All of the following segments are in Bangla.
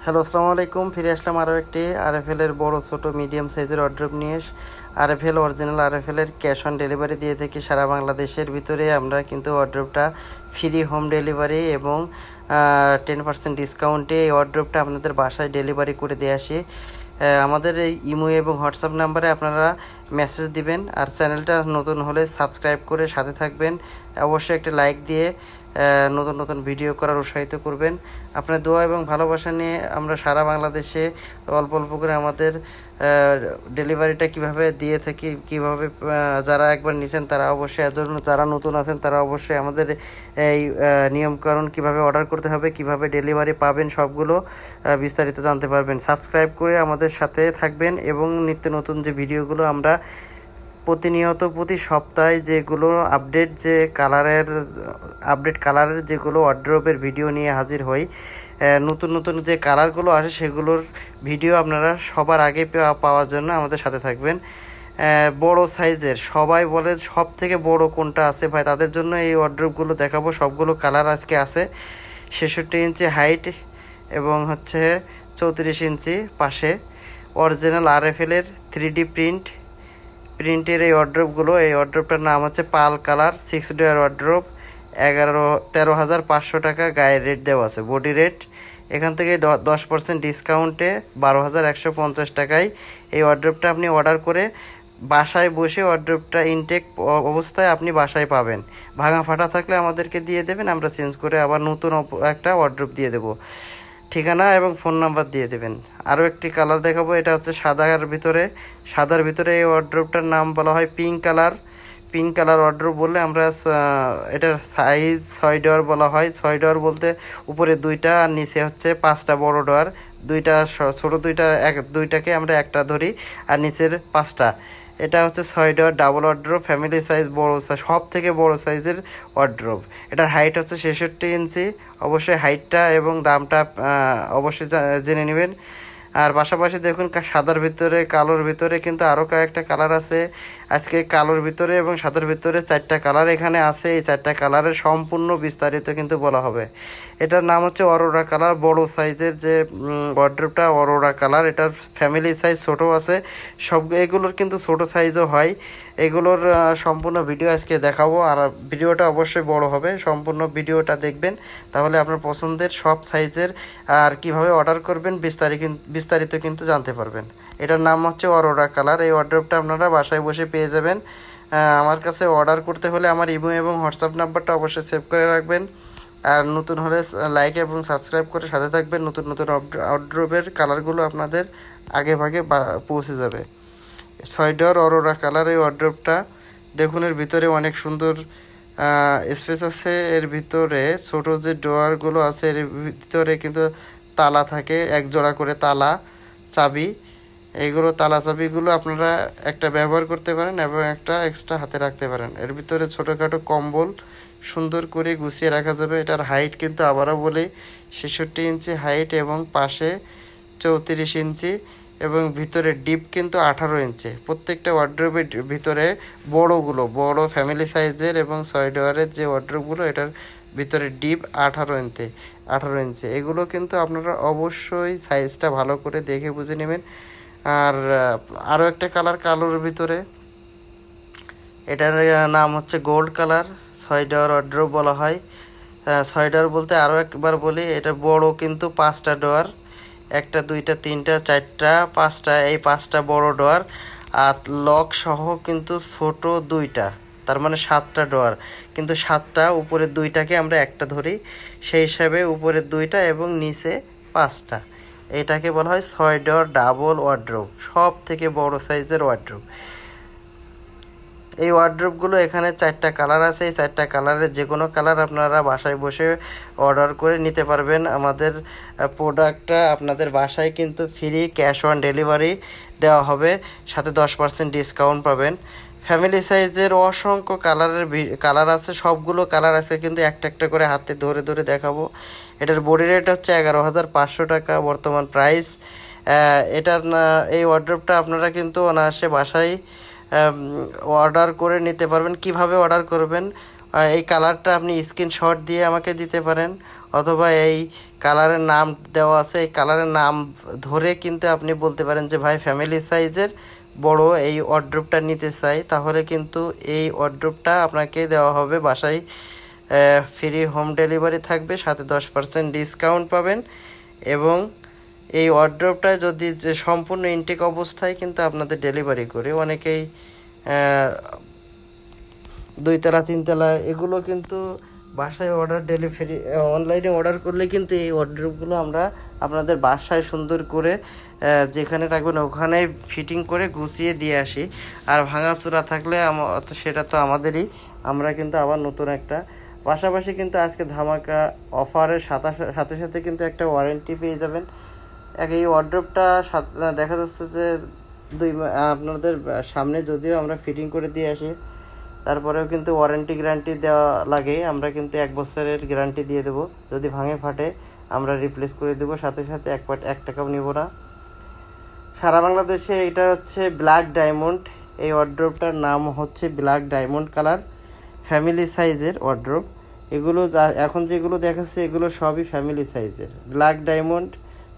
হ্যালো, আসসালামু আলাইকুম। ফিরে আসলাম আরও একটি আরএফএল এর বড় ছোট মিডিয়াম সাইজের ওয়ার্ড্রোব নিয়ে। আরএফএল অরিজিনাল আরএফএল এর ক্যাশ অন ডেলিভারি দিয়ে থাকি সারা বাংলাদেশের ভিতরে। আমরা কিন্তু ওয়ার্ড্রোবটা ফ্রি হোম ডেলিভারি এবং 10% ডিসকাউন্টে এই ওয়ার্ড্রোবটা আপনাদের বাসায় ডেলিভারি করে দিয়ে আসি। আমাদের এই ইমো এবং হোয়াটসঅ্যাপ নাম্বারে আপনারা মেসেজ দিবেন। আর চ্যানেলটা নতুন হলে সাবস্ক্রাইব করে সাথে থাকবেন। অবশ্যই একটা লাইক দিয়ে নতুন নতুন ভিডিও করার উৎসাহিত করবেন। আপনার দোয়া এবং ভালোবাসা নিয়ে আমরা সারা বাংলাদেশে অল্প অল্প করে আমাদের ডেলিভারিটা কিভাবে দিয়ে থাকি, কিভাবে যারা একবার নিছেন তারা অবশ্যই, যারা নতুন আছেন তারা অবশ্যই আমাদের এই নিয়মকানুন কিভাবে অর্ডার করতে হবে, কিভাবে ডেলিভারি পাবেন, সবগুলো বিস্তারিত জানতে পারবেন। সাবস্ক্রাইব করে আমাদের সাথে থাকবেন এবং নিত্য নতুন যে ভিডিওগুলো আমরা প্রতিনিয়ত প্রতি সপ্তাহে যেগুলো আপডেট কালারের যেগুলো ওয়ার্ড্রোবের ভিডিও নিয়ে হাজির হই, নতুন নতুন যে কালারগুলো আসে সেগুলোর ভিডিও আপনারা সবার আগে পাওয়ার জন্য আমাদের সাথে থাকবেন। বড় সাইজের সবাই বলে সব থেকে বড় কোনটা আছে ভাই, তাদের জন্য এই ওয়ার্ড্রোবগুলো দেখাবো। সবগুলো কালার আজকে আছে। 66 ইঞ্চি হাইট এবং 34 ইঞ্চি পাশে অরিজিনাল আরএফএল এর 3D প্রিন্টের এই ওয়ার্ড্রোবটার নাম হচ্ছে পাল কালার 6 ডোয়ার ওয়ার্ড্রোব। 13,500 টাকা গায়ের রেট দেওয়া আছে, বডি রেট। এখান থেকে 10% ডিসকাউন্টে 12,150 টাকায় এই ওয়ার্ড্রোবটা আপনি অর্ডার করে বাসায় বসে ওয়ার্ড্রোবটা ইনটেক অবস্থায় আপনি বাসায় পাবেন। ভাঙা ফাটা থাকলে আমাদেরকে দিয়ে দেবেন, আমরা চেঞ্জ করে আবার নতুন একটা ওয়ার্ড্রোব দিয়ে দেবো। ঠিকানা এবং ফোন নাম্বার দিয়ে দেবেন। আরও একটি কালার দেখাবো, এটা হচ্ছে সাদার ভিতরে এই ওয়ার্ড্রোবটার নাম বলা হয় পিঙ্ক কালার ওয়ার্ড্রোব বললে আমরা এটার সাইজ 6 ডোয়ার বলা হয়। 6 ডোয়ার বলতে উপরে 2টা আর নিচে হচ্ছে 5টা বড় ডোয়ার, 2টা ছোটো, দুইটাকে আমরা একটা ধরি আর নিচের 5টা। এটা হচ্ছে 6 ডোয়ার ডাবল ওয়ার্ড্রোব, ফ্যামিলি সাইজ, বড় সাইজ, সব থেকে বড় সাইজের ওয়ার্ড্রোব। এটার হাইট হচ্ছে 66 ইঞ্চি। অবশ্যই হাইটটা এবং দামটা অবশ্যই জেনে নেবেন। আর পাশাপাশি দেখুন সাদার ভিতরে কালোর ভিতরে কিন্তু আরও কয়েকটা কালার আছে। আজকে কালোর ভিতরে এবং সাদার ভিতরে 4টা কালার এখানে আছে। এই 4টা কালারের সম্পূর্ণ বিস্তারিত কিন্তু বলা হবে। এটার নাম হচ্ছে অরোরা কালার, বড় সাইজের যে ওয়ার্ড্রোবটা অরোরা কালার। এটার ফ্যামিলি সাইজ ছোটো আছে, এগুলোর কিন্তু ছোট সাইজও হয়। এগুলোর সম্পূর্ণ ভিডিও আজকে দেখাবো, আর ভিডিওটা অবশ্যই বড় হবে। সম্পূর্ণ ভিডিওটা দেখবেন, তাহলে আপনার পছন্দের সব সাইজের আর কিভাবে অর্ডার করবেন বিস্তারিত কিন্তু জানতে পারবেন। এটার নাম হচ্ছে অরোরা কালার। এই ওয়ার্ড্রোবটা আপনারা বাসায় বসে পেয়ে যাবেন। আমার কাছে অর্ডার করতে হলে আমার ইমো এবং হোয়াটসঅ্যাপ নাম্বারটা অবশ্যই সেভ করে রাখবেন। আর নতুন হলে লাইক এবং সাবস্ক্রাইব করে সাথে থাকবেন। নতুন নতুন ওয়ার্ড্রোবের কালারগুলো আপনাদের আগে ভাগে পৌঁছে যাবে। 6 ডোয়ার অরোরা কালার এই ওয়ার্ড্রোবটা দেখুন, এর ভিতরে অনেক সুন্দর স্পেস আছে। এর ভিতরে ছোট যে ডোয়ারগুলো আছে এর ভিতরে কিন্তু তালা থাকে, এক জোড়া করে তালা চাবি। এইগুলো তালা চাবিগুলো আপনারা একটা ব্যবহার করতে পারেন এবং একটা এক্সট্রা হাতে রাখতে পারেন। এর ভিতরে ছোটোখাটো কম্বল সুন্দর করে গুছিয়ে রাখা যাবে। এটার হাইট কিন্তু আবারও বলি 66 ইঞ্চি হাইট এবং পাশে 34 ইঞ্চি এবং ভিতরে ডিপ কিন্তু 18 ইঞ্চি। প্রত্যেকটা ওয়ার্ড্রোবের ভিতরে বড় ফ্যামিলি সাইজের এবং 6 ডোয়ারের যে ওয়ার্ড্রোবগুলো এটার ভিতরে ডিপ 18 ইঞ্চি। এগুলো কিন্তু আপনারা অবশ্যই সাইজটা ভালো করে দেখে বুঝে নেবেন। আর আরও একটা কালার কালোর ভিতরে, এটার নাম হচ্ছে গোল্ড কালার। 6 ডোয়ার ওয়ার্ড্রোব বলা হয়। 6 ডোয়ার বলতে আরও একবার বলি, এটা বড় কিন্তু 5টা ডোয়ার, 1টা 2টা 3টা 4টা 5টা, এই 5টা বড় ডোয়ার আর লক সহ কিন্তু ছোট 2টা, তার মানে 7টা ডোয়ার। কিন্তু 7টা উপরের 2টাকে আমরা একটা ধরি, সেই হিসাবে উপরের 2টা এবং নিচে 5টা। এটাকে বলা হয় 6 ডোয়ার ডাবল ওয়ার্ড্রোব, সব থেকে বড় সাইজের ওয়ার্ড্রোব। এই ওয়ার্ড্রোবগুলো এখানে 4টা কালার আছে। এই 4টা কালারের যে কোনো কালার আপনারা বাসায় বসে অর্ডার করে নিতে পারবেন। আমাদের প্রোডাক্টটা আপনাদের বাসায় কিন্তু ফ্রি ক্যাশ অন ডেলিভারি দেওয়া হবে, সাথে 10% ডিসকাউন্ট পাবেন। ফ্যামিলি সাইজের অসংখ্য কালার আছে, সবগুলো কালার আছে কিন্তু একটা একটা করে হাতে ধরে ধরে দেখাবো। এটার বডি রেট হচ্ছে 11,500 টাকা বর্তমান প্রাইস। এই ওয়ার্ড্রোবটা আপনারা কিন্তু অনায়াসে বাসায় অর্ডার করে নিতে পারবেন। কিভাবে অর্ডার করবেন, এই কালারটা আপনি স্ক্রিনশট দিয়ে আমাকে দিতে পারেন, অথবা এই কালারের নাম দেওয়া আছে, এই কালারের নাম ধরে কিন্তু আপনি বলতে পারেন যে ভাই ফ্যামিলি সাইজের বড় এই ওয়ার্ড্রোবটা নিতে চাই, তাহলে কিন্তু এই ওয়ার্ড্রোবটা আপনাকে দেওয়া হবে বাসায়। ফ্রি হোম ডেলিভারি থাকবে, সাথে 10% ডিসকাউন্ট পাবেন। এবং এই ওয়ার্ড্রোবটা যদি যে সম্পূর্ণ ইনটেক অবস্থায় কিন্তু আপনাদের ডেলিভারি করে, অনেকেই 2 তলা 3 তলা এগুলো কিন্তু বাসায় অর্ডার ডেলিভারি অনলাইনে অর্ডার করলে কিন্তু এই ওয়ার্ড্রোবগুলো আমরা আপনাদের বাসায় সুন্দর করে যেখানে রাখবেন ওখানে ফিটিং করে গুছিয়ে দিয়ে আসি। আর ভাঙাচোরা থাকলে সেটা তো আমাদেরই, আমরা কিন্তু আবার নতুন একটা, পাশাপাশি কিন্তু আজকে ধামাকা অফারের সাথে সাথে কিন্তু একটা ওয়ারেন্টি পেয়ে যাবেন। এই ওয়ার্ড্রোবটা দেখা যাচ্ছে যে আপনাদের সামনে যদিও আমরা ফিটিং করে দিয়ে আসি, তারপরেও কিন্তু ওয়ারেন্টি গ্যারান্টি দেওয়া লাগে। আমরা কিন্তু 1 বছরের গ্যারান্টি দিয়ে দেবো, যদি ভাঙে ফাটে আমরা রিপ্লেস করে দেবো, সাথে সাথে 1 টাকাও নিব না। সারা বাংলাদেশে এটা হচ্ছে ব্ল্যাক ডায়মন্ড, এই ওয়ার্ড্রোবটার নাম হচ্ছে ব্ল্যাক ডায়মন্ড কালার, ফ্যামিলি সাইজের ওয়ার্ড্রোব। এগুলো এখন যেগুলো দেখাচ্ছে এগুলো সবই ফ্যামিলি সাইজের। ব্ল্যাক ডায়মন্ড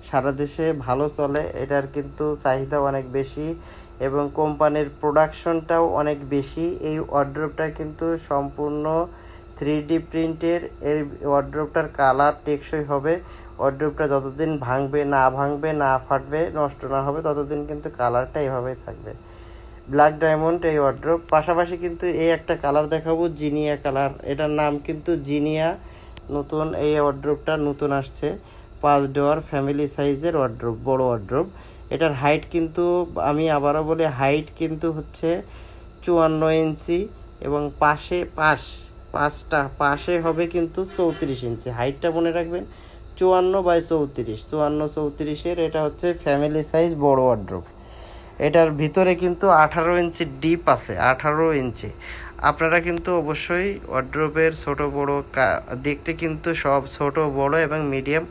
সারা দেশে ভালো চলে, এটার কিন্তু চাহিদা অনেক বেশি এবং কোম্পানির প্রোডাকশনটাও অনেক বেশি। এই ওয়ার্ড্রোবটা কিন্তু সম্পূর্ণ 3D প্রিন্টের। এর ওয়ার্ড্রোবটার কালার টেকসই হবে। ওয়ার্ড্রোবটা যতদিন ভাঙবে না ফাটবে নষ্ট না হবে ততদিন কিন্তু কালারটা এভাবেই থাকবে। ব্ল্যাক ডায়মন্ড এই ওয়ার্ড্রোব। পাশাপাশি কিন্তু এই একটা কালার দেখাবো, জিনিয়া কালার, এটার নাম কিন্তু জিনিয়া। নতুন এই ওয়ার্ড্রোবটা নতুন আসছে, 5 ডোর ফ্যামিলি সাইজের ওয়ার্ড্রোব, বড় ওয়ার্ড্রোব। এটার হাইট কিন্তু আমি আবারও বলি, হাইট কিন্তু হচ্ছে 54 ইঞ্চি এবং পাশে হবে কিন্তু 34 ইঞ্চি। হাইটটা মনে রাখবেন, 54/34, 54-34-এর এটা হচ্ছে ফ্যামিলি সাইজ বড় ওয়ার্ড্রোব। এটার ভিতরে কিন্তু 18 ইঞ্চি ডিপ আছে, 18 ইঞ্চি। আপনারা কিন্তু অবশ্যই ওয়ার্ড্রোবের ছোট বড় দেখতে কিন্তু সব ছোট বড় এবং মিডিয়াম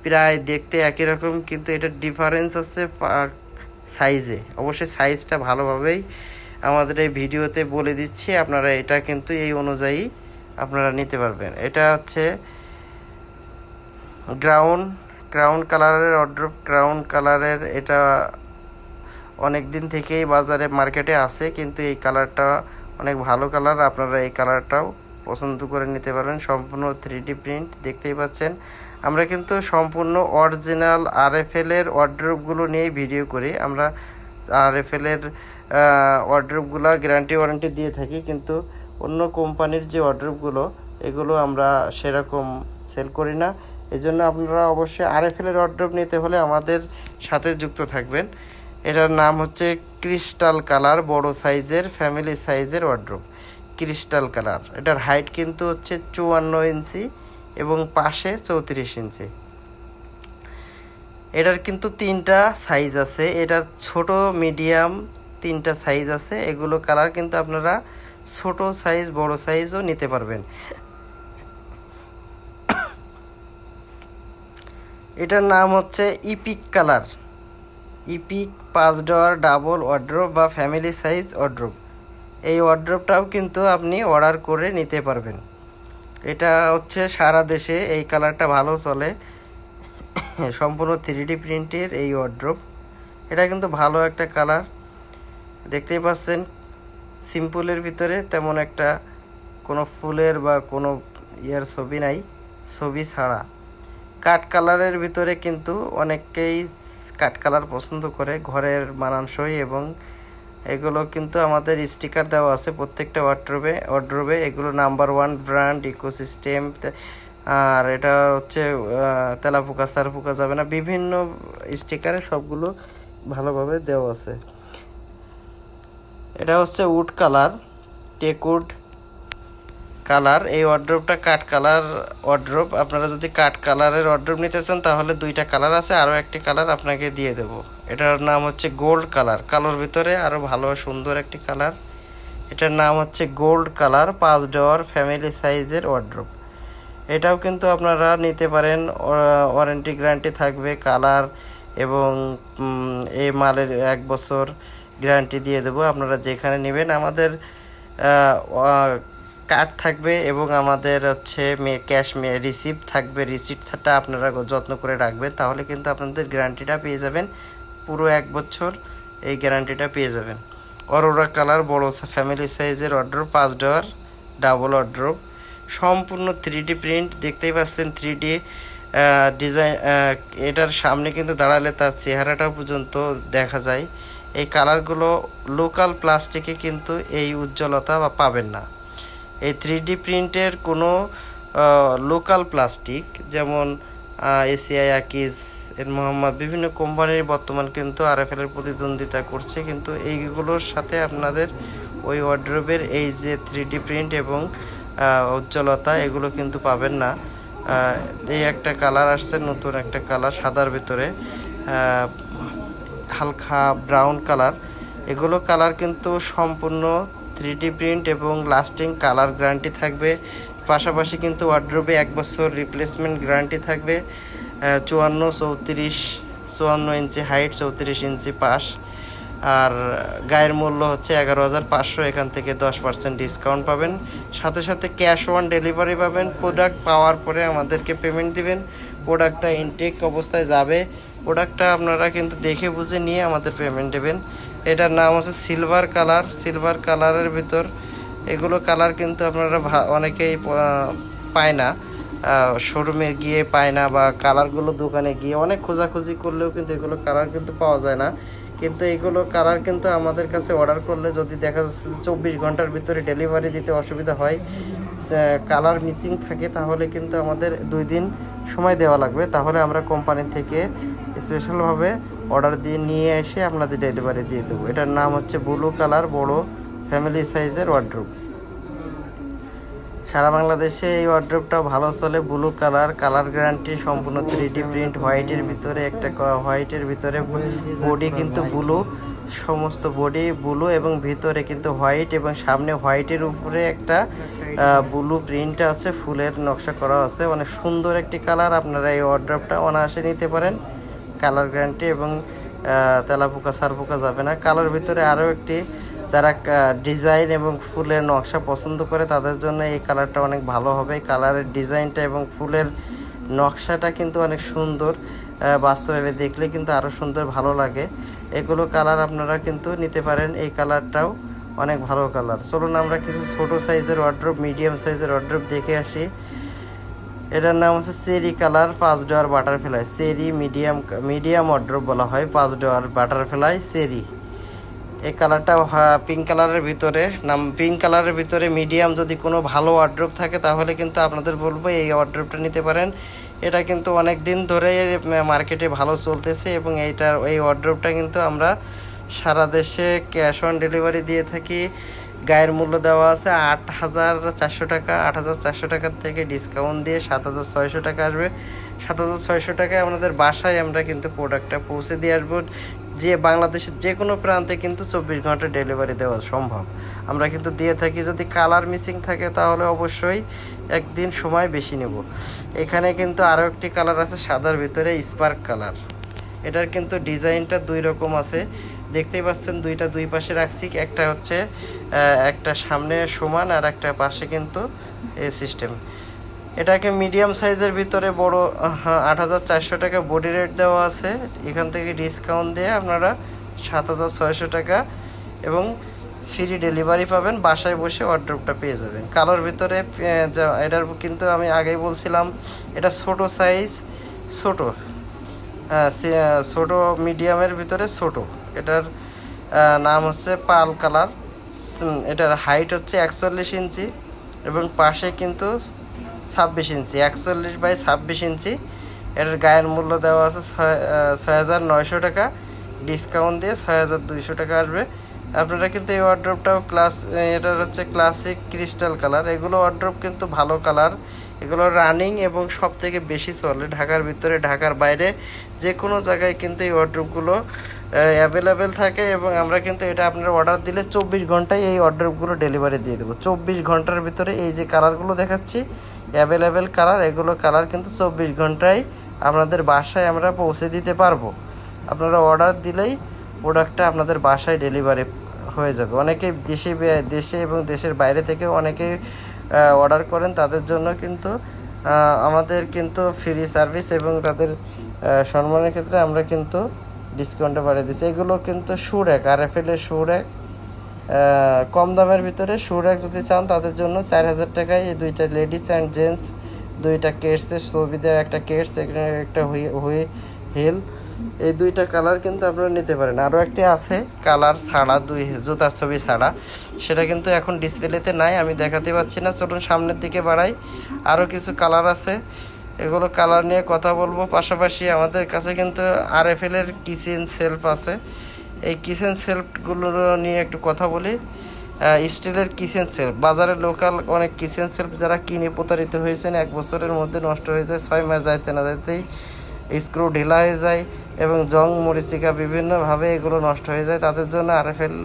প্রায় দেখতে একই রকম, কিন্তু এটার ডিফারেন্স আছে সাইজে। অবশ্যই সাইজটা ভালোভাবেই আমাদের এই ভিডিওতে বলে দিচ্ছি, আপনারা এটা কিন্তু এই অনুযায়ী আপনারা নিতে পারবেন। এটা হচ্ছে গ্রাউন্ড কালারের ওয়ার্ড্রোব, গ্রাউন্ড কালারের। এটা অনেক দিন থেকেই বাজারে মার্কেটে আছে, কিন্তু এই কালারটা অনেক ভালো কালার, আপনারা এই কালারটাও পছন্দ করে নিতে পারবেন। সম্পূর্ণ 3D প্রিন্ট দেখতেই পাচ্ছেন। আমরা কিন্তু সম্পূর্ণ অরিজিনাল RFL এর ওয়ার্ড্রোবগুলো নিয়েই ভিডিও করি। আমরা RFL এর ওয়ার্ড্রোবগুলো গ্যারান্টি ওয়ারেন্টি দিয়ে থাকি, কিন্তু অন্য কোম্পানির যে ওয়ার্ড্রোবগুলো এগুলো আমরা সেরকম সেল করি না। এই জন্য আপনারা অবশ্যই RFL এর ওয়ার্ড্রোব নিতে হলে আমাদের সাথে যুক্ত থাকবেন। এটার নাম হচ্ছে ক্রিস্টাল কালার, বড় সাইজের ফ্যামিলি সাইজের ওয়ার্ড্রোব, ক্রিস্টাল কালার। এটার হাইট কিন্তু হচ্ছে 54 ইঞ্চি এবং পাশে 34 ইঞ্চি। এটার কিন্তু 3টা সাইজ আছে, এটার ছোট মিডিয়াম 3টা সাইজ আছে। এগুলো কালার কিন্তু আপনারা ছোট সাইজ বড় সাইজও নিতে পারবেন। এটার নাম হচ্ছে ইপিক কালার, ইপিক 5 ডোর ডাবল ওয়ার্ড্রোব বা ফ্যামিলি সাইজ ওয়ার্ড্রোব। এই ওয়ার্ড্রোবটাও কিন্তু আপনি অর্ডার করে নিতে পারবেন। এটা হচ্ছে সারা দেশে এই কালারটা ভালো চলে, সম্পূর্ণ 3D প্রিন্টের এই ওয়ার্ড্রোব। এটা কিন্তু ভালো একটা কালার, দেখতেই পাচ্ছেন। সিম্পলের ভিতরে তেমন একটা কোনো ফুলের বা কোনো ছবি নাই, ছবি ছাড়া। কাট কালারের ভিতরে কিন্তু অনেকেই কাট কালার পছন্দ করে, ঘরের মানানসই, এবং এগুলো কিন্তু আমাদের স্টিকার দেওয়া আছে প্রত্যেকটা ওয়ার্ড্রোবে। এগুলো নাম্বার 1 ব্র্যান্ড ইকোসিস্টেম। আর এটা হচ্ছে তেলাপোকা সারপোকা যাবে না, বিভিন্ন স্টিকারে সবগুলো ভালোভাবে দেওয়া আছে। এটা হচ্ছে উড কালার, টেকউড কালার। এই ওয়ার্ড্রোবটা কাট কালার ওয়ার্ড্রোব। আপনারা যদি কাট কালারের ওয়ার্ড্রোব নিতে চান তাহলে 2টা কালার আছে, আরও একটি কালার আপনাকে দিয়ে দেব। এটার নাম হচ্ছে গোল্ড কালার, কালোর ভিতরে আরও ভালো সুন্দর একটি কালার। এটার নাম হচ্ছে গোল্ড কালার, 5 ডোর ফ্যামিলি সাইজের ওয়ার্ড্রোব। এটাও কিন্তু আপনারা নিতে পারেন, ওয়ারেন্টি গ্যারান্টি থাকবে, কালার এবং এই মালের 1 বছর গ্যারান্টি দিয়ে দেবো। আপনারা যেখানে নেবেন আমাদের কার্ড থাকবে এবং আমাদের হচ্ছে ক্যাশ রিসিপ্ট থাকবে। রিসিপ্টটা আপনারা যত্ন করে রাখবেন, তাহলে কিন্তু আপনাদের গ্যারান্টিটা পেয়ে যাবেন পুরো 1 বছর। এই গ্যারান্টিটা পেয়ে যাবেন। অরোরা কালার বড় ফ্যামিলি সাইজের ওয়ার্ড্রোব, 5 ডোর ডাবল ওয়ার্ড্রোব, সম্পূর্ণ 3D প্রিন্ট। দেখতেই পাচ্ছেন 3D ডিজাইন। এটার সামনে কিন্তু দাঁড়ালে তার চেহারাটা পর্যন্ত দেখা যায়। এই কালারগুলো লোকাল প্লাস্টিকে কিন্তু এই উজ্জ্বলতা পাবেন না। এই 3D প্রিন্টের কোনো লোকাল প্লাস্টিক যেমন এসিআই, আকিজ, এর মোহাম্মদ বিভিন্ন কোম্পানির বর্তমান কিন্তু RFL এর প্রতিদ্বন্দ্বিতা করছে, কিন্তু এইগুলোর সাথে আপনাদের ওই ওয়ার্ড্রোবের এই যে 3D প্রিন্ট এবং উজ্জ্বলতা এগুলো কিন্তু পাবেন না। এই একটা কালার আসছে, নতুন একটা কালার সাদার ভিতরে হালকা ব্রাউন কালার। এগুলো কালার কিন্তু সম্পূর্ণ 3D প্রিন্ট এবং লাস্টিং কালার গ্যারান্টি থাকবে। পাশাপাশি কিন্তু ওয়ার্ড্রোবে 1 বছর রিপ্লেসমেন্ট গ্যারান্টি থাকবে। 54 ইঞ্চি হাইট, 34 ইঞ্চি পাশ। আর গায়ের মূল্য হচ্ছে 11,500। এখান থেকে 10% ডিসকাউন্ট পাবেন, সাথে সাথে ক্যাশ অন ডেলিভারি পাবেন। প্রোডাক্ট পাওয়ার পরে আমাদেরকে পেমেন্ট দিবেন। প্রোডাক্টটা ইনটেক অবস্থায় যাবে, প্রোডাক্টটা আপনারা কিন্তু দেখে বুঝে নিয়ে আমাদের পেমেন্ট দেবেন। এটার নাম হচ্ছে সিলভার কালার। সিলভার কালারের ভিতর এগুলো কালার কিন্তু আপনারা অনেকেই পায় না, শোরুমে গিয়ে পায় না, বা কালারগুলো দোকানে গিয়ে অনেক খোঁজাখুঁজি করলেও কিন্তু এগুলো কালার কিন্তু পাওয়া যায় না। কিন্তু এইগুলো কালার কিন্তু আমাদের কাছে অর্ডার করলে যদি দেখা যাচ্ছে 24 ঘন্টার ভিতরে ডেলিভারি দিতে অসুবিধা হয়, কালার মিসিং থাকে, তাহলে কিন্তু আমাদের 2 দিন সময় দেওয়া লাগবে। তাহলে আমরা কোম্পানি থেকে স্পেশালভাবে অর্ডার দিয়ে নিয়ে এসে আপনাদের ডেলিভারি দিয়ে দেবো। এটার নাম হচ্ছে ব্লু কালার বড় ফ্যামিলি সাইজের ওয়ার্ড্রোব। সারা বাংলাদেশে এই ওয়ার্ড্রোবটা ভালো চলে। ব্লু কালার, কালার গ্যারান্টি, সম্পূর্ণ 3D প্রিন্ট, হোয়াইটের ভিতরে হোয়াইটের ভিতরে বডি কিন্তু ব্লু, সমস্ত বডি ব্লু এবং ভিতরে কিন্তু হোয়াইট, এবং সামনে হোয়াইটের উপরে একটা ব্লু প্রিন্ট আছে, ফুলের নকশা করা আছে। অনেক সুন্দর একটি কালার। আপনারা এই ওয়ার্ড্রোবটা অনায়াসে নিতে পারেন। কালার গ্যারান্টি এবং তেলাপোকা সারপোকা যাবে না। কালার ভিতরে আরও একটি, যারা ডিজাইন এবং ফুলের নকশা পছন্দ করে তাদের জন্য এই কালারটা অনেক ভালো হবে। কালারের ডিজাইনটা এবং ফুলের নকশাটা কিন্তু অনেক সুন্দর, বাস্তবে দেখলে কিন্তু আরও সুন্দর ভালো লাগে। এগুলো কালার আপনারা কিন্তু নিতে পারেন। এই কালারটাও অনেক ভালো কালার। চলুন আমরা কিছু ছোট সাইজের ওয়ার্ড্রোব, মিডিয়াম সাইজের ওয়ার্ড্রোব দেখে আসি। এটার নাম হচ্ছে চেরি কালার, 5 ডোর বাটারফ্লাই। চেরি মিডিয়াম ওয়ার্ড্রোব বলা হয়, 5 ডোর বাটারফ্লাই চেরি। এই কালারটা পিঙ্ক কালারের ভিতরে, পিঙ্ক কালারের ভিতরে মিডিয়াম যদি কোনো ভালো ওয়ার্ড্রোব থাকে তাহলে কিন্তু আপনাদের বলবো এই ওয়ার্ড্রোবটা নিতে পারেন। এটা কিন্তু অনেক দিন ধরে মার্কেটে ভালো চলতেছে, এবং এই ওয়ার্ড্রোবটা কিন্তু আমরা সারা দেশে ক্যাশ অন ডেলিভারি দিয়ে থাকি। গায়ের মূল্য দেওয়া আছে 8,400 টাকা। 8,400 টাকার থেকে ডিসকাউন্ট দিয়ে 7,600 টাকা আসবে। 7,600 টাকায় আপনাদের বাসায় আমরা কিন্তু প্রোডাক্টটা পৌঁছে দিয়ে আসবো। যে বাংলাদেশের যে কোনো প্রান্তে কিন্তু 24 ঘন্টা ডেলিভারি দেওয়া সম্ভব, আমরা কিন্তু দিয়ে থাকি। যদি কালার মিসিং থাকে তাহলে অবশ্যই 1 দিন সময় বেশি নেব। এখানে কিন্তু আরও একটি কালার আছে সাদার ভিতরে, স্পার্ক কালার। এটার কিন্তু ডিজাইনটা 2 রকম আছে, দেখতেই পাচ্ছেন। দুইটা দুই পাশে রাখছি, একটা হচ্ছে একটা সামনে সমান আর একটা পাশে কিন্তু এই সিস্টেম। এটাকে মিডিয়াম সাইজের ভিতরে বড় 8,400 টাকা বডি রেট দেওয়া আছে। এখান থেকে ডিসকাউন্ট দিয়ে আপনারা 7,600 টাকা এবং ফ্রি ডেলিভারি পাবেন। বাসায় বসে ওয়ার্ড্রোবটা পেয়ে যাবেন। কালোর ভিতরে এটার কিন্তু আমি আগেই বলছিলাম এটা ছোট সাইজ, ছোট মিডিয়ামের ভিতরে ছোট। এটার নাম হচ্ছে পাল কালার। এটার হাইট হচ্ছে 41 ইঞ্চি এবং পাশে কিন্তু 26 ইঞ্চি, 41 বাই 26 ইঞ্চি। এটার গায়ের মূল্য দেওয়া আছে 6,900 টাকা, ডিসকাউন্ট দিয়ে 6,200 টাকা আসবে। আপনারা কিন্তু এই ওয়ার্ড্রোবটাও এটার হচ্ছে ক্লাসিক ক্রিস্টাল কালার। এগুলো ওয়ার্ড্রোব কিন্তু ভালো কালার, এগুলো রানিং এবং সব থেকে বেশি চলে ঢাকার ভিতরে, ঢাকার বাইরে যে কোনো জায়গায় কিন্তু এই ওয়ার্ড্রোবগুলো অ্যাভেলেবেল থাকে। এবং আমরা কিন্তু এটা আপনারা অর্ডার দিলে 24 ঘন্টায় এই ওয়ার্ড্রোবগুলো ডেলিভারি দিয়ে দেবো। 24 ঘন্টার ভিতরে এই যে কালারগুলো দেখাচ্ছি অ্যাভেলেবেল কালার, এগুলো কালার কিন্তু 24 ঘন্টায় আপনাদের বাসায় আমরা পৌঁছে দিতে পারবো। আপনারা অর্ডার দিলেই প্রোডাক্টটা আপনাদের বাসায় ডেলিভারি হয়ে যাবে। অনেকেই দেশে এবং দেশের বাইরে থেকে অনেকেই অর্ডার করেন তাদের জন্য কিন্তু আমাদের কিন্তু ফ্রি সার্ভিস এবং তাদের সম্মানের ক্ষেত্রে আমরা কিন্তু ডিসকাউন্টে বাড়িয়ে দিচ্ছি। এগুলো কিন্তু শু র্যাক, RFL-এর শু র্যাক, কম দামের ভিতরে শু র্যাক যদি চান তাদের জন্য 4000 টাকায় এই দুইটা লেডিস অ্যান্ড জেন্টস দুইটা কেটসের ছবি দেওয়া একটা কেটস, এখানে একটা হুই হিল, এই দুইটা কালার কিন্তু আপনারা নিতে পারেন। আরও একটি আছে কালার ছাড়া, দুই জুতার ছবি ছাড়া, সেটা কিন্তু এখন ডিসপ্লেতে নাই, আমি দেখাতে পাচ্ছি না। চলুন সামনের দিকে বাড়াই, আরও কিছু কালার আছে, এগুলো কালার নিয়ে কথা বলবো। পাশাপাশি আমাদের কাছে কিন্তু RFL-এর কিচেন সেলফ আছে, এই কিচেন সেলফগুলো নিয়ে একটু কথা বলি। স্টিলের কিচেন সেলফ, বাজারে লোকাল অনেক কিচেন সেলফ যারা কিনে প্রতারিত হয়েছেন, 1 বছরের মধ্যে নষ্ট হয়ে যায়, 6 মাস যাইতে না যাইতেই স্ক্রু ঢিলা হয়ে যায় এবং জং মরিচিকা বিভিন্নভাবে এগুলো নষ্ট হয়ে যায়, তাদের জন্য RFL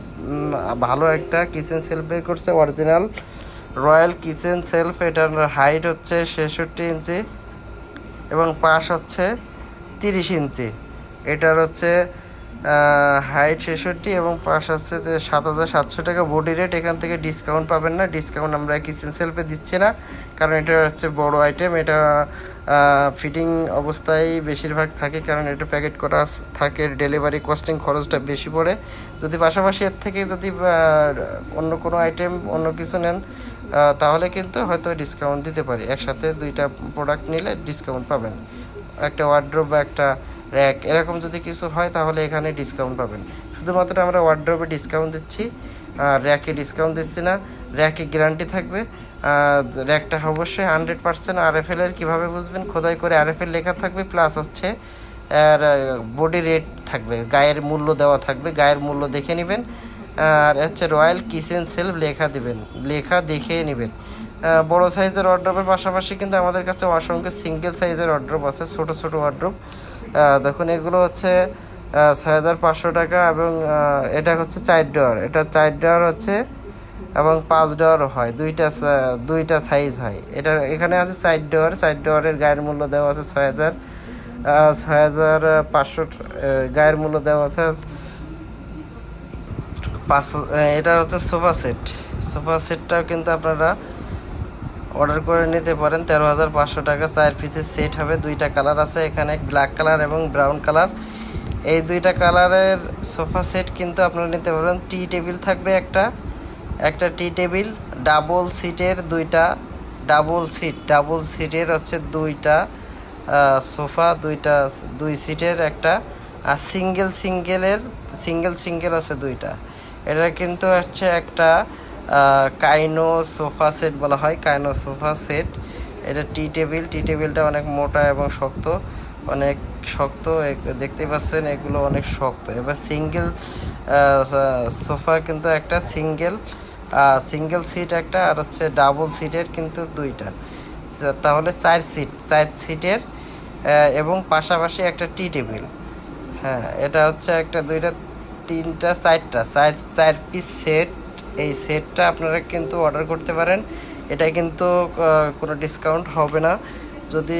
ভালো একটা কিচেন সেলফ বের করছে, অরিজিনাল রয়্যাল কিচেন সেলফ। এটার হাইট হচ্ছে 66 ইঞ্চি এবং পাশ হচ্ছে 30 ইঞ্চি। এটার হচ্ছে হাইট 66 এবং পাশ হচ্ছে 7700 টাকা বডি রেট। এখান থেকে ডিসকাউন্ট পাবেন না, ডিসকাউন্ট আমরা কিচেন সেলফে দিচ্ছি না, কারণ এটা হচ্ছে বড় আইটেম, এটা ফিটিং অবস্থায় বেশিরভাগ থাকে, কারণ এটা প্যাকেট করা থাকে, ডেলিভারি কস্টিং খরচটা বেশি পড়ে। যদি পাশাপাশি এর থেকে যদি অন্য কোনো আইটেম অন্য কিছু নেন তাহলে কিন্তু হয়তো ডিসকাউন্ট দিতে পারি, একসাথে দুইটা প্রোডাক্ট নিলে ডিসকাউন্ট পাবেন। একটা ওয়ার্ড্রোব বা একটা র্যাক এরকম যদি কিছু হয় তাহলে এখানে ডিসকাউন্ট পাবেন। শুধুমাত্র আমরা ওয়ার্ড্রোবে ডিসকাউন্ট দিচ্ছি, র্যাকে ডিসকাউন্ট দিচ্ছি না। র্যাকে গ্যারান্টি থাকবে, র্যাকটা অবশ্যই 100% RFL-এর। কীভাবে বুঝবেন? খোদাই করে RFL লেখা থাকবে, প্লাস হচ্ছে আর বডি রেট থাকবে, গায়ের মূল্য দেওয়া থাকবে, গায়ের মূল্য দেখে নেবেন। আর হচ্ছে রয়্যাল কিচেন সেলফ লেখা দিবেন, লেখা দেখে নেবেন। বড় সাইজের ওয়ার্ড্রোবের পাশাপাশি কিন্তু আমাদের কাছে অসংখ্য সিঙ্গেল সাইজের ওয়ার্ড্রোব আছে, ছোট ছোট ওয়ার্ড্রোব। দেখুন এগুলো হচ্ছে 6500 টাকা এবং এটা হচ্ছে 4 ডোর, এটা 4 ডোর হচ্ছে এবং 5 ডোরও হয়, দুইটা সাইজ হয়। এটা এখানে আছে 4 ডোর, 4 ডোরের গায়ের মূল্য দেওয়া আছে 6500, গায়ের মূল্য দেওয়া আছে 5। এটা হচ্ছে সোফা সেট, সোফা সেটটাও কিন্তু আপনারা অর্ডার করে নিতে পারেন 13500 টাকা। 4 পিসের সেট হবে, দুইটা কালার আছে এখানে, ব্ল্যাক কালার এবং ব্রাউন কালার। এই দুইটা কালারের সোফা সেট কিন্তু আপনারা নিতে পারেন। টি টেবিল থাকবে একটা টি টেবিল, ডাবল সিটের দুইটা, ডাবল সিটের হচ্ছে দুইটা সোফা, দুই সিটের একটা, আর সিঙ্গেল আছে দুইটা। এটা কিন্তু হচ্ছে একটা কাইনো সোফা সেট বলা হয়, কাইনো সোফা সেট। এটা টি টেবিলটা অনেক মোটা এবং শক্ত, অনেক শক্ত, দেখতে পাচ্ছেন এগুলো অনেক শক্ত। এবার সিঙ্গেল সোফা কিন্তু একটা সিঙ্গেল সিট একটা, আর হচ্ছে ডাবল সিটের কিন্তু দুইটা, তাহলে 4 সিটের এবং পাশাপাশি একটা টি টেবিল। হ্যাঁ, এটা হচ্ছে একটা, দুইটা, তিনটা, 4 পিস সেট। এই সেটটা আপনারা কিন্তু অর্ডার করতে পারেন, এটা কিন্তু কোনো ডিসকাউন্ট হবে না। যদি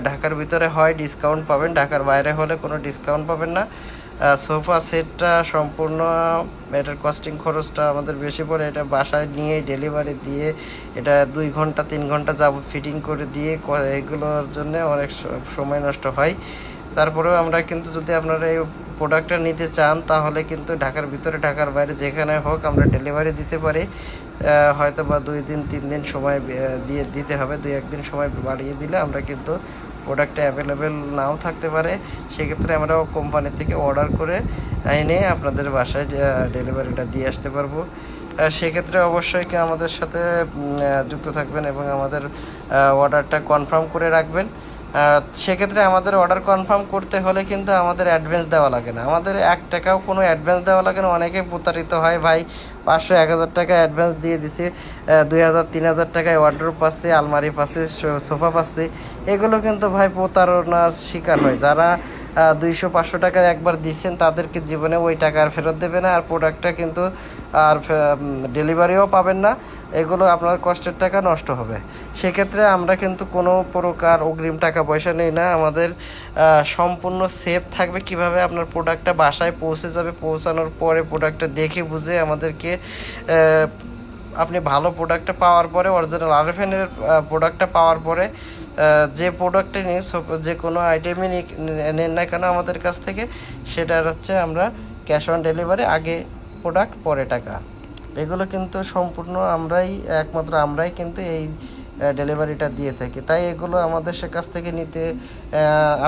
ঢাকার ভিতরে হয় ডিসকাউন্ট পাবেন, ঢাকার বাইরে হলে কোনো ডিসকাউন্ট পাবেন না। সোফা সেটটা সম্পূর্ণ এটার কস্টিং খরচটা আমাদের বেশি পড়ে, এটা বাসায় নিয়ে ডেলিভারি দিয়ে এটা 2 ঘন্টা 3 ঘন্টা যাবত ফিটিং করে দিয়ে এগুলোর জন্য অনেক সময় নষ্ট হয়। তারপরেও আমরা কিন্তু যদি আপনারা এই প্রোডাক্টটা নিতে চান তাহলে কিন্তু ঢাকার ভিতরে ঢাকার বাইরে যেখানে হোক আমরা ডেলিভারি দিতে পারি। হয়তো বা 2 দিন 3 দিন সময় দিতে হবে, 2-1 দিন সময় বাড়িয়ে দিলে আমরা কিন্তু প্রোডাক্টটা অ্যাভেলেবেল নাও থাকতে পারে, সেক্ষেত্রে আমরা কোম্পানি থেকে অর্ডার করে এনে আপনাদের বাসায় ডেলিভারিটা দিয়ে আসতে পারবো। সেক্ষেত্রে অবশ্যই কি আমাদের সাথে যুক্ত থাকবেন এবং আমাদের অর্ডারটা কনফার্ম করে রাখবেন। সেক্ষেত্রে আমাদের অর্ডার কনফার্ম করতে হলে কিন্তু আমাদের অ্যাডভান্স দেওয়া লাগে না, আমাদের 1 টাকাও কোনো অ্যাডভান্স দেওয়া লাগে না। অনেকে প্রতারিত হয়, ভাই 500-1000 টাকা অ্যাডভান্স দিয়ে দিছি, 2000-3000 টাকায় ওয়ার্ডরোব পাচ্ছি, আলমারি পাচ্ছি, সোফা পাচ্ছি, এগুলো কিন্তু ভাই প্রতারণার শিকার হয়। যারা 200-500 টাকা একবার দিচ্ছেন তাদেরকে জীবনে ওই টাকা আর ফেরত দেবে না, আর প্রোডাক্টটা কিন্তু আর ডেলিভারিও পাবেন না, এগুলো আপনার কষ্টের টাকা নষ্ট হবে। সেক্ষেত্রে আমরা কিন্তু কোনো প্রকার অগ্রিম টাকা পয়সা নেই না, আমাদের সম্পূর্ণ সেফ থাকবে কিভাবে আপনার প্রোডাক্টটা বাসায় পৌঁছে যাবে, পৌঁছানোর পরে প্রোডাক্টটা দেখে বুঝে আমাদেরকে আপনি ভালো প্রোডাক্টটা পাওয়ার পরে, অরিজিনাল আরএফএনের প্রোডাক্টটা পাওয়ার পরে যে প্রোডাক্টে নিয়ে যে কোনো আইটেমই নেন না কেন আমাদের কাছ থেকে, সেটার হচ্ছে আমরা ক্যাশ অন ডেলিভারি, আগে প্রোডাক্ট পরে টাকা। এগুলো কিন্তু সম্পূর্ণ একমাত্র আমরাই কিন্তু এই ডেলিভারিটা দিয়ে থাকি। তাই এগুলো আমাদের কাছ থেকে নিতে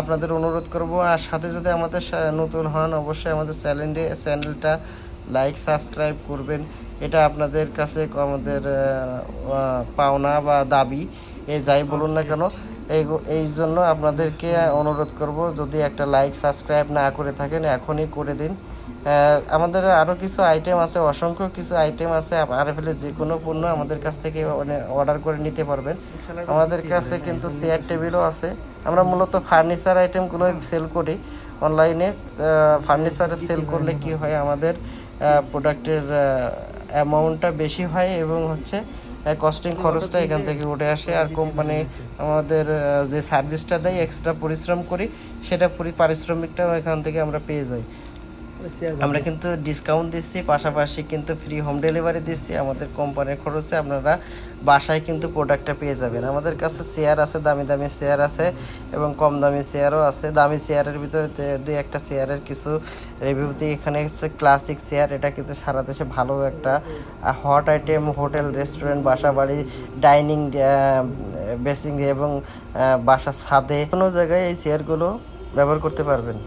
আপনাদের অনুরোধ করব। আর সাথে যদি আমাদের নতুন হন, অবশ্যই আমাদের চ্যানেলটা লাইক সাবস্ক্রাইব করবেন। এটা আপনাদের কাছে আমাদের পাওনা বা দাবি, যাই বলুন না কেন। এই জন্য আপনাদেরকে অনুরোধ করব, যদি একটা লাইক সাবস্ক্রাইব না করে থাকেন এখনই করে দিন। আমাদের আরও কিছু আইটেম আছে, অসংখ্য কিছু আইটেম আছে। আরএফএলের যে কোনো পণ্য আমাদের কাছ থেকে অর্ডার করে নিতে পারবেন। আমাদের কাছে কিন্তু চেয়ার টেবিলও আছে। আমরা মূলত ফার্নিচার আইটেমগুলোই সেল করি অনলাইনে। ফার্নিচার সেল করলে কি হয়, আমাদের প্রোডাক্টের অ্যামাউন্টটা বেশি হয় এবং হচ্ছে কস্টিং খরচটা এখান থেকে উঠে আসে। আর কোম্পানি আমাদের যে সার্ভিসটা দেয়, এক্সট্রা পরিশ্রম করি, সেটা পারিশ্রমিকটাও এখান থেকে আমরা পেয়ে যাই। আমরা কিন্তু ডিসকাউন্ট দিচ্ছি, পাশাপাশি কিন্তু ফ্রি হোম ডেলিভারি দিচ্ছি। আমাদের কোম্পানির খরচে আপনারা বাসায় কিন্তু প্রোডাক্টটা পেয়ে যাবেন। আমাদের কাছে চেয়ার আছে, দামি দামি চেয়ার আছে এবং কম দামি চেয়ারও আছে। দামি চেয়ারের ভিতরে দুই একটা চেয়ারের কিছু রিভিউ দিই। এখানে হচ্ছে ক্লাসিক চেয়ার, এটা কিন্তু সারা দেশে ভালো একটা হট আইটেম। হোটেল, রেস্টুরেন্ট, বাসা বাড়ি, ডাইনিং, বেসিং এবং বাসার ছাদে কোনো জায়গায় এই চেয়ারগুলো ব্যবহার করতে পারবেন।